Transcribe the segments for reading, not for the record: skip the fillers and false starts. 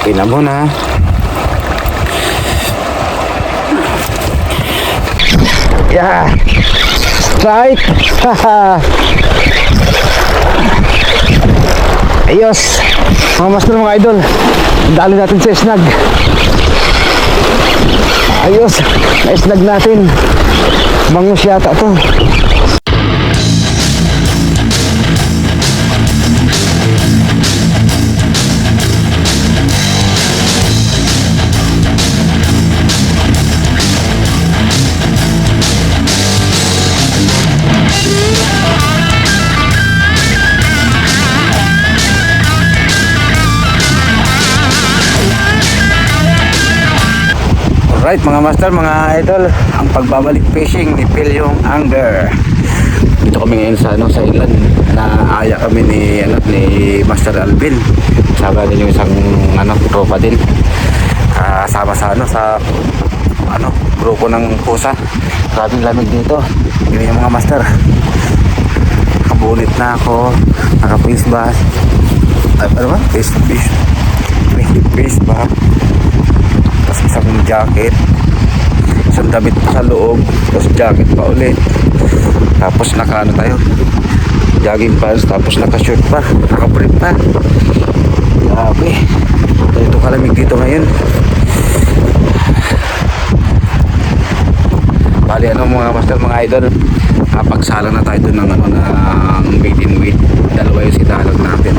Kape na muna. Yeah. Strike. Ayos. Mga master, mga idol, dali natin sa snag. Ayos. Na-snag natin. Bangus yata to. Alright mga master, mga idol, ang pagbabalik fishing ni Pilyong Angler. Dito kami ngayon sa sa inland, na aya kami ni Master Alvin. Sama din yung isang tropa din. Sama sa grupo ng pusa. Grabing lamig dito. Yun yung mga master. Nakabulit na ako, naka-face mask. Face mask. Tapos isang jacket, isang damit pa sa loob, tapos jacket pa ulit, tapos naka jogging pants, tapos naka shirt pa, naka brief pa. Grabe, ito kalamig dito ngayon. Bali mga master, mga idol, pagsala na tayo doon ng bait and weight. Dalawa yung sitalag natin.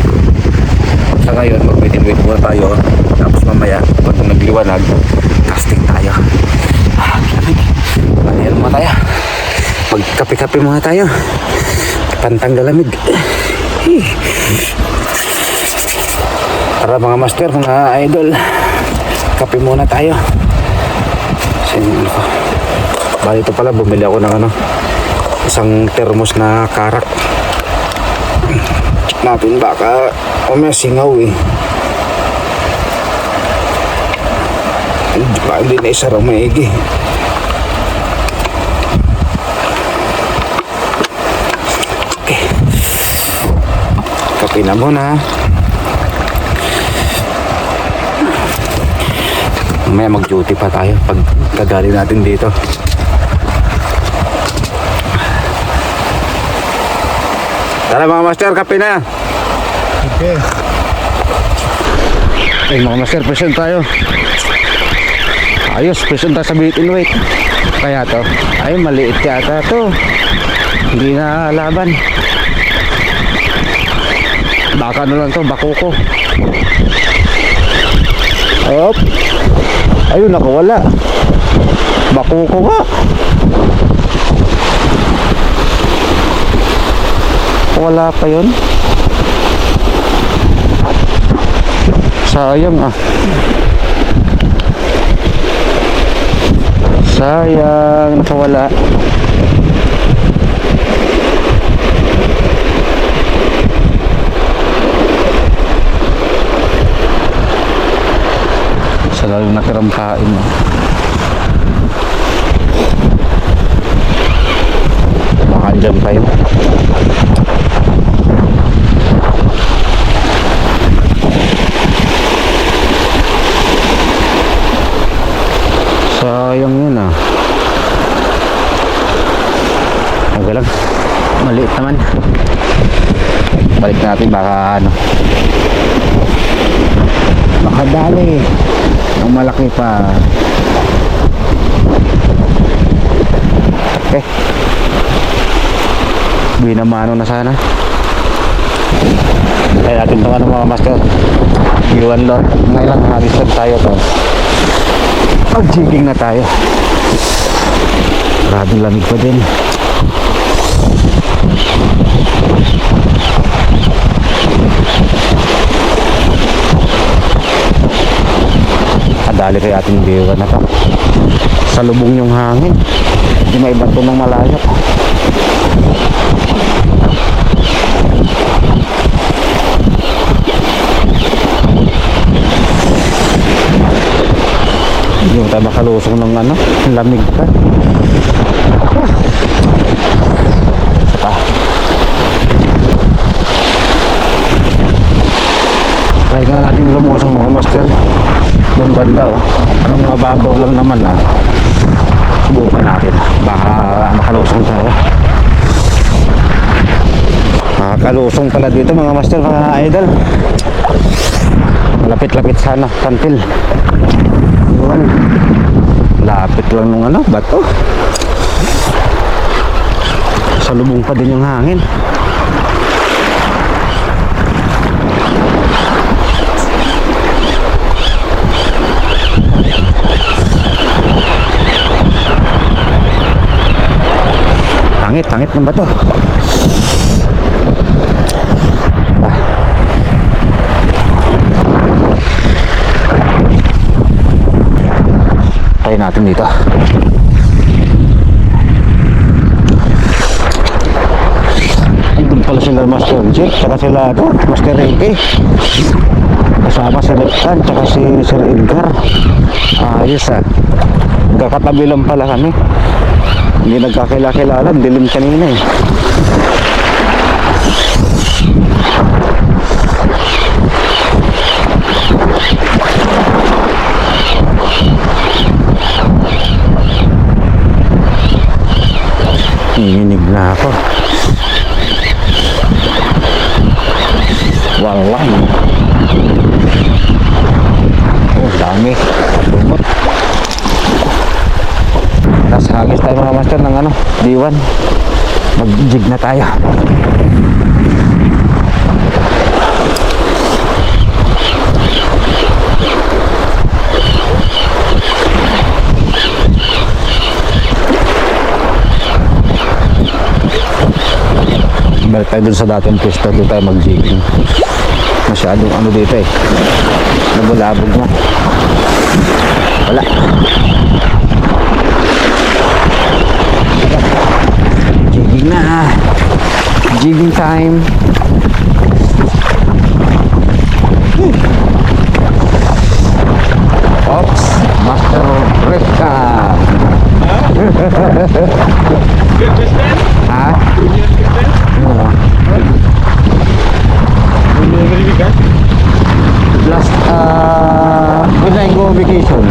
Sa ngayon, mag-bait and weight muna tayo. Tapos mamaya, pag nagliwanag, casting tayo. Ayan muna tayo. Magkape-kape muna tayo. Pantanggal lamig. Tara mga master, mga idol, kape muna tayo. Bali ito pala, bumili ako ng isang thermos na karak. Check natin, baka may singaw hindi na isarang maigi. Okay, kape na muna. May mag-duty pa tayo pag kagali natin dito. Tara mga master, kape na. Okay. Ay mga master, present tayo. Ayos, present tayo sa bait and weight. Kaya to, ay maliit yata to. Hindi na laban. Baka lang to, bakuko. Op. Ayun, nakawala. Bakuko ka. Wala pa yun. Sayang sayang, nakawala. Sa lalo nakirampain baka andyan pa yun. Sayang yun okay lang, maliit naman. Balik natin, baka baka dali ang malaki pa. Okay, binamano na sana. Kaya natin ito mga master, iwan lot. Ngayon halisod tayo to. Jigging na tayo. Maraming lamig pa din. Adali kay ating biwa na to. Sa lubong yung hangin. Hindi may bato ng malayo. Hindi mo tayo makalusong ng lamig pa. Try nga natin lumusong mga master. Doon banda oh. Anong mababaw lang naman ah. Subukan natin. Baka makalusong tayo. Makalusong pala dito mga master, mga idol. Lapit-lapit sana kantil. Yun. Lapit lang nung ano, bato. Salubong pa din yung hangin. Tangit ng bato. Tayo natin dito. Andun pala sila Master Jet, saka sila Master Ricky. Kasama si Leptan, saka si Sir Edgar. Ayos ah. Magkakatabi lang pala kami. Hindi nagkakilala, dilim kanina eh. Nanginginig na ako. Walay. Oh, dami. Lumot. Nasa hagis tayo mga master ng ano, D1. Mag-jig na tayo. Balik tayo dun sa dating pista, dito tayo mag-jigging. Masyadong ano dito eh, nabulabog na. Wala. Jigging na. Jigging time. Oops, Master Reka. Ha? Last when I go vacation,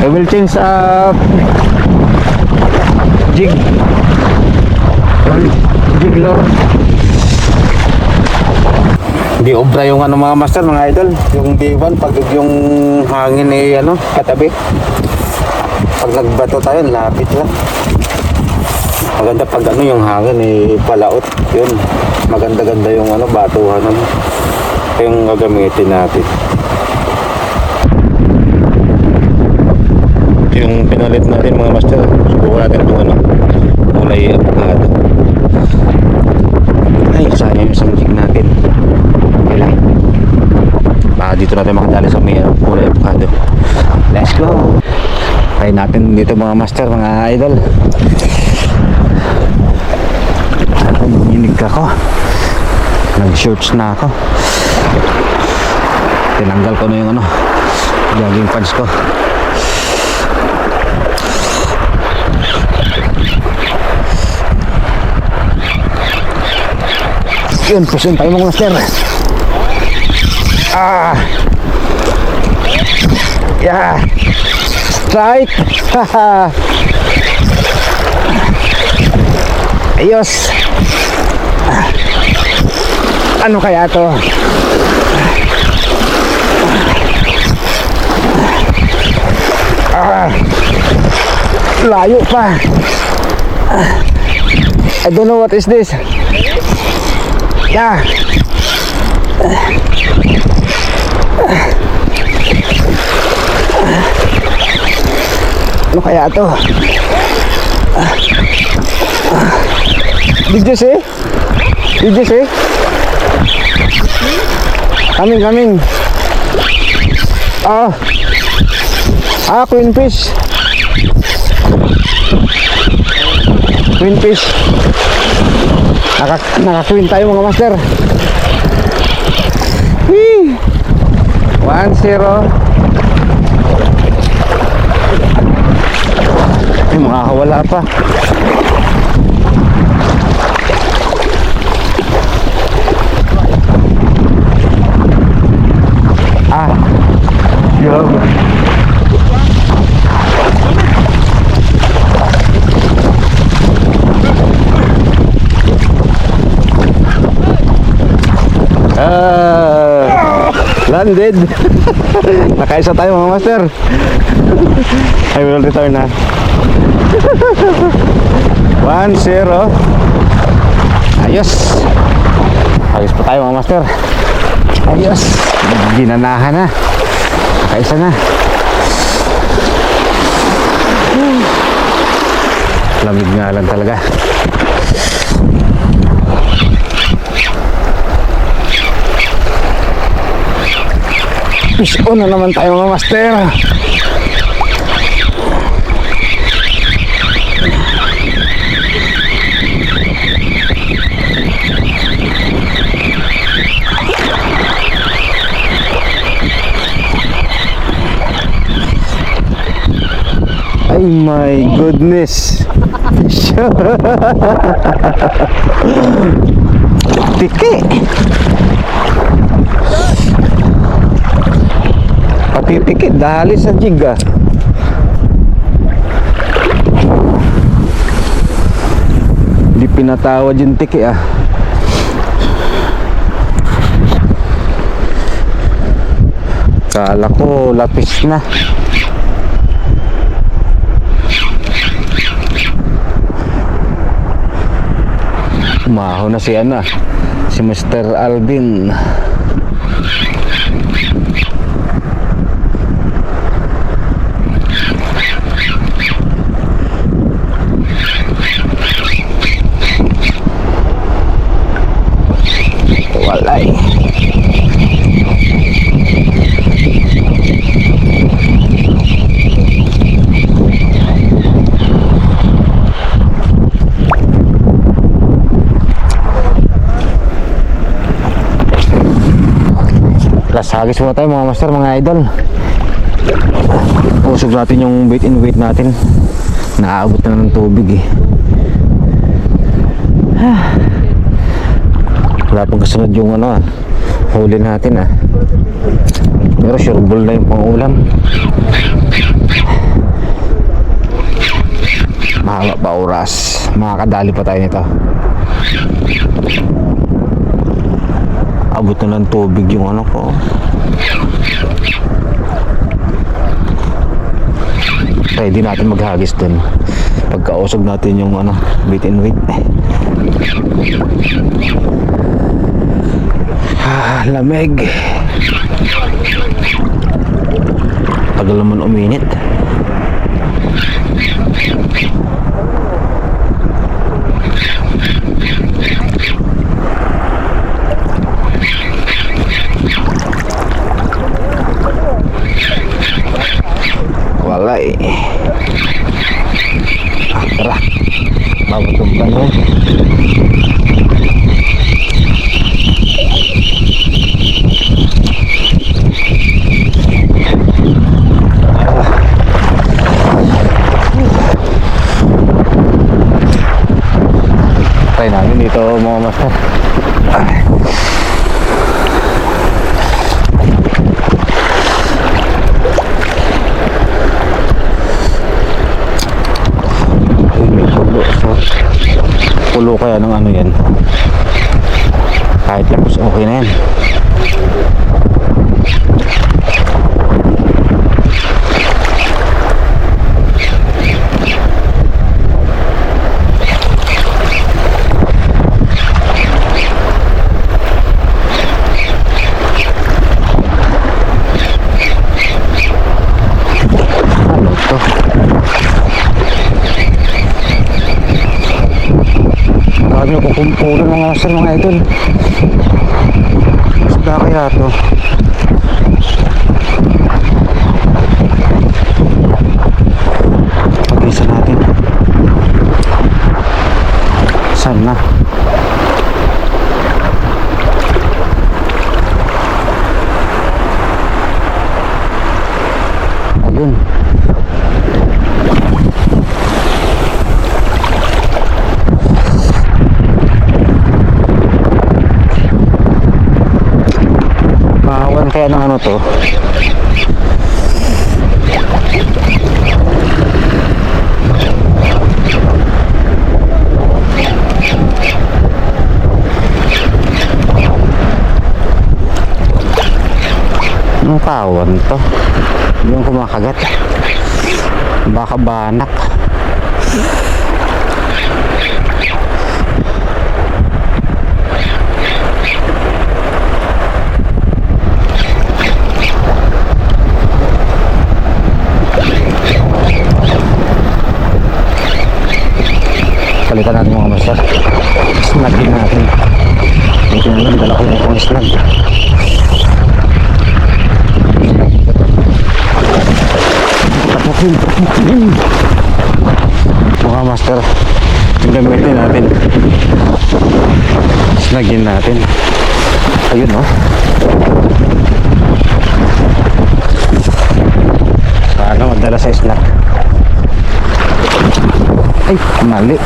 I will change jig lure. Hindi obra yung ano mga master, mga idol, yung D1 pag yung hangin eh ano katabi. Pag nagbato tayo, lapit lang. Maganda pag ano yung hangin eh palaot, yun. Maganda-ganda yung ano batuhan ano. Yung gagamitin natin. Yung pinalit natin mga master, subukan natin itong ano, kulay avocado. Ay, sayang yung samjig natin. Okay lang. Baka dito natin makadali sa may kulay avocado. Let's go! Try natin dito mga master, mga idol. Nanginig ako. Nag-shorts na ako. Tinanggal ko na yung ano, jogging pants ko. Yun, pusin tayo mga master. Yeah. Strike. Ayos. Ano kaya to? Layo pa. I don't know what is this. Yeah. Ano kaya to? Did you see? Did you see? Coming. Queen fish. Queen fish. Naka-queen tayo mga master. 1-0. Ay, makakawala pa. Landed. Nakaisa tayo mga master. I will return na. 1-0. Ayos. Ayos pa tayo mga master. Ayos. Ginanahan na. Nakaisa na. Lamig nga lang talaga. Fish on na naman tayo mga master. Ay my goodness. Fish. Tiki. Patipikit dahil sa jig ah. Di pinatawad yung tiki ah. Kala ko lapis na. Umaho na si Ana, si Mr. Alvin. Walay. Hagis muna tayo mga master, mga idol. Usog natin yung bait and weight natin. Naaabot na ng tubig eh. Wala pang kasunod yung ano huli natin ah. Pero sure ball na yung pang ulam. Mahaba pa oras. Makakadali pa tayo nito. Abot na ng tubig yung ano ko. Ready natin maghagis dun. Pagkausog natin yung ano, bait and weight. Lamig. Tagal naman uminit. Walay. Tara. Mabutumban mo. Try namin dito mga master. Pulo kaya ng ano yan. Kahit tapos okay na yan. Ano to? Marami ko kumpuro ng master mga idol. Basta kaya to. Pag-isa natin. Saan na? Ayun. Kaya ng ano to. Anong tawag to? Yung kumakagat. Baka banak. Palitan natin mga master. Snag din natin. Ito na lang, dala ko na itong snag. Tapukin. Mga master, gamitin natin. Snagin natin. Ayun, no? Paano magdala sa snag? Ay, mali.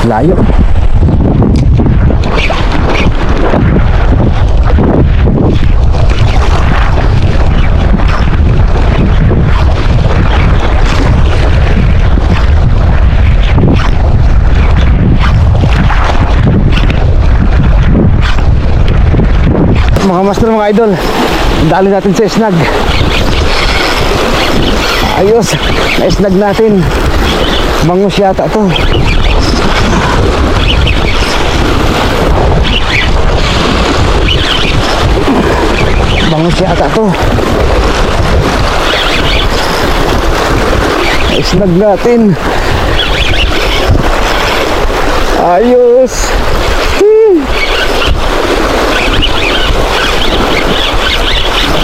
Layo. Mga master, mga idol, dali natin sa snag. Ayos, na-snag natin. Bangus yata to. Bangus yata to. Na-snag natin. Ayos.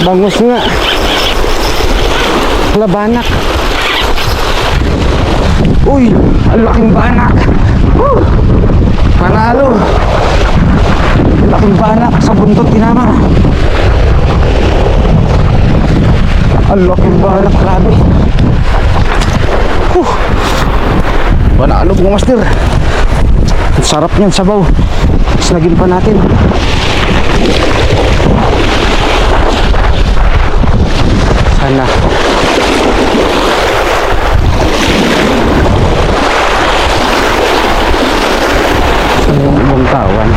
Bangus nga. Labanak. Uy, ang laking banak. Panalo. Ang laking banak sa buntot tinama. Ang laking banak, grabe. Panalo mga master. Ang sarap niyan, sabaw. Snagin pa natin. Sana yung buntawan.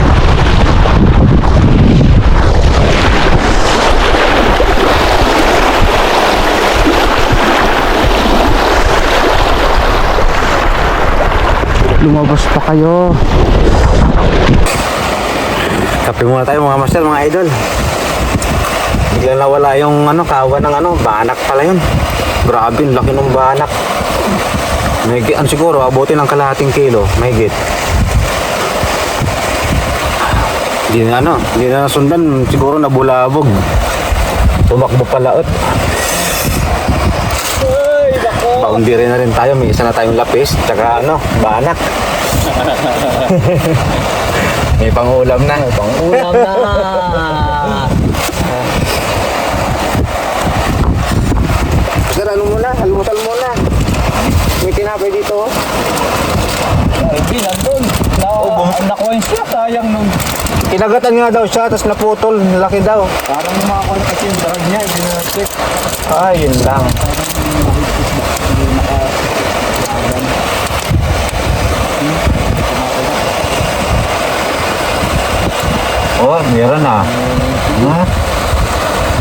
Lumabas pa kayo. Kape muna tayo mga master, mga idol. Bigla nawala yung kawan ng banak pala yun. Grabe, laki ng banak. Mahigit, siguro, abutin ng kalahating kilo. Mahigit. Hindi na nasundan. Siguro nabulabog. Tumakbo palaot. Boundary na rin tayo. May isa na tayong lapis. Tsaka banak. May pangulam na. May pangulam na. Almusal muna. May tinapay dito. Hindi, nandun. Nakuha siya, sayang nun. Kinagatan nga daw siya, tapos naputol. Laki daw. Parang makakuha kasi yung darag niya, hindi na check. Yun lang. Oh, meron na.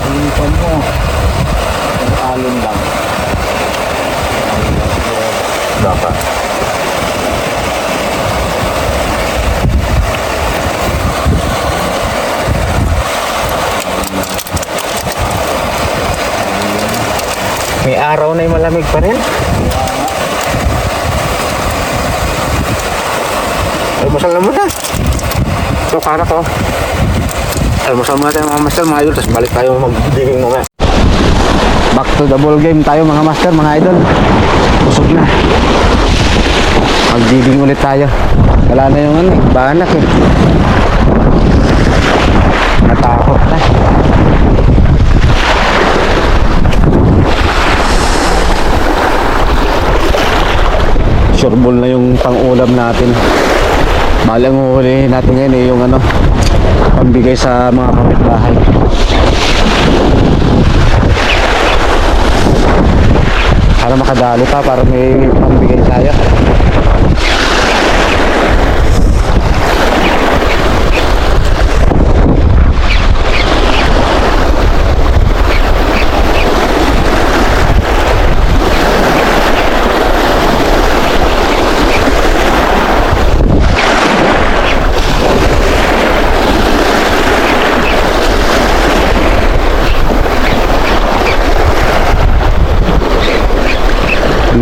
Hinipan mo. Ang alon lang. Dapat. May araw na yung malamig pa rin. Almusal na muna. So, para ko. Almusal muna tayo mga master, mga idol. Tapos balik tayo mag-digging mamaya. Back to the ball game tayo mga master, mga idol. Busog na. Mag-digging ulit tayo. Wala na yung banak eh. Natakot na. Sureball na yung pang-ulam natin. Malang huhulihin natin ngayon eh, yung pambigay sa mga kapitbahay. Para makadali pa, para may pambigay tayo.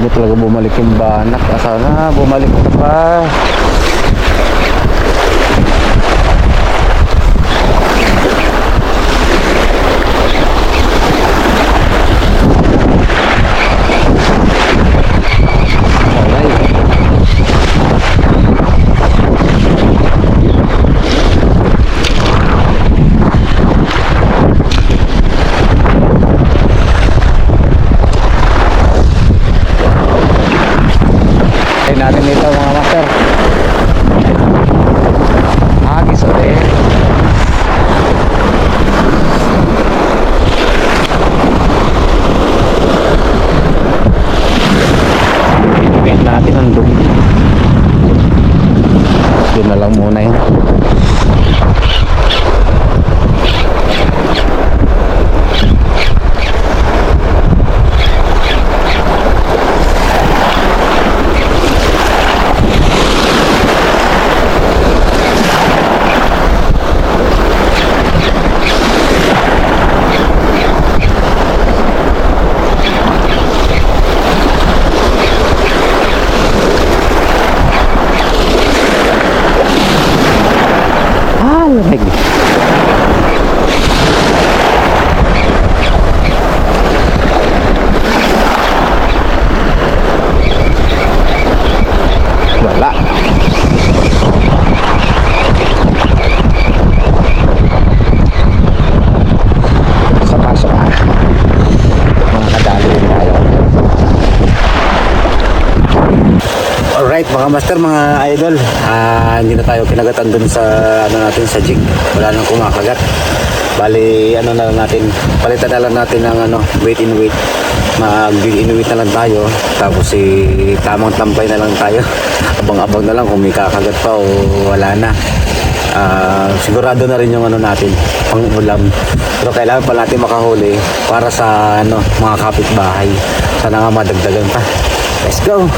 bago talaga bumalik yung banak. Sana bumalik na pa. Natin dito mga master. Agis ulit. Ibigay natin ang dumi. Yun na lang muna yun. Lamig. Wala. Sa pasok mga kadali rin tayo. Alright mga master, mga idol, hindi na tayo kinagatan dun sa natin sa jig. Wala nang kumakagat. Bali na lang natin, palitan na lang natin ng weight in weight. Mag in weight na lang tayo. Tapos tamang tampay na lang tayo. Abang-abang na lang kung may kakagat pa o wala na. Sigurado na rin yung natin pang ulam. Pero kailangan pa natin makahuli para sa mga kapitbahay. Sana nga madagdagan pa. Let's go.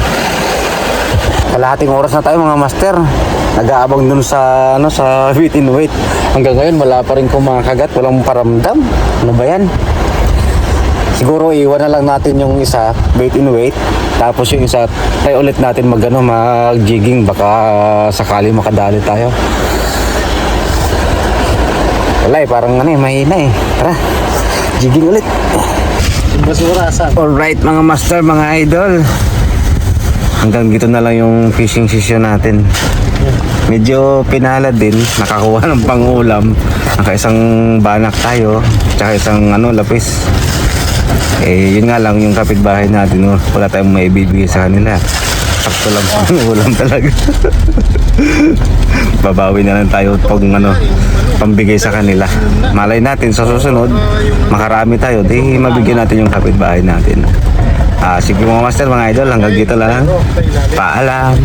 Kalahating oras na tayo mga master. Nag-aabang dun sa weight in weight. Hanggang ngayon wala pa rin kumakagat, walang paramdam. Ano ba yan? Siguro iwan na lang natin yung isa weight in weight. Tapos yung isa try ulit natin mag-jigging, baka sakali makadali tayo. Wala parang mahina Tara, jigging ulit. Basurasan. Alright mga master, mga idol, hanggang dito na lang yung fishing session natin. Medyo pinalad din, nakakuha ng pangulam. Naka-isang banak tayo, tsaka isang lapis. Yun nga lang yung kapitbahay natin, wala tayong maibibigay sa kanila. Sakto lang pangulam talaga. Babawi na lang tayo pag pambigay sa kanila. Malay natin sa susunod makarami tayo, di mabigyan natin yung kapitbahay natin. Sige mga master, mga idol, hanggang dito lang. Paalam.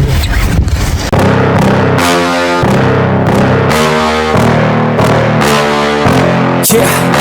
Yeah.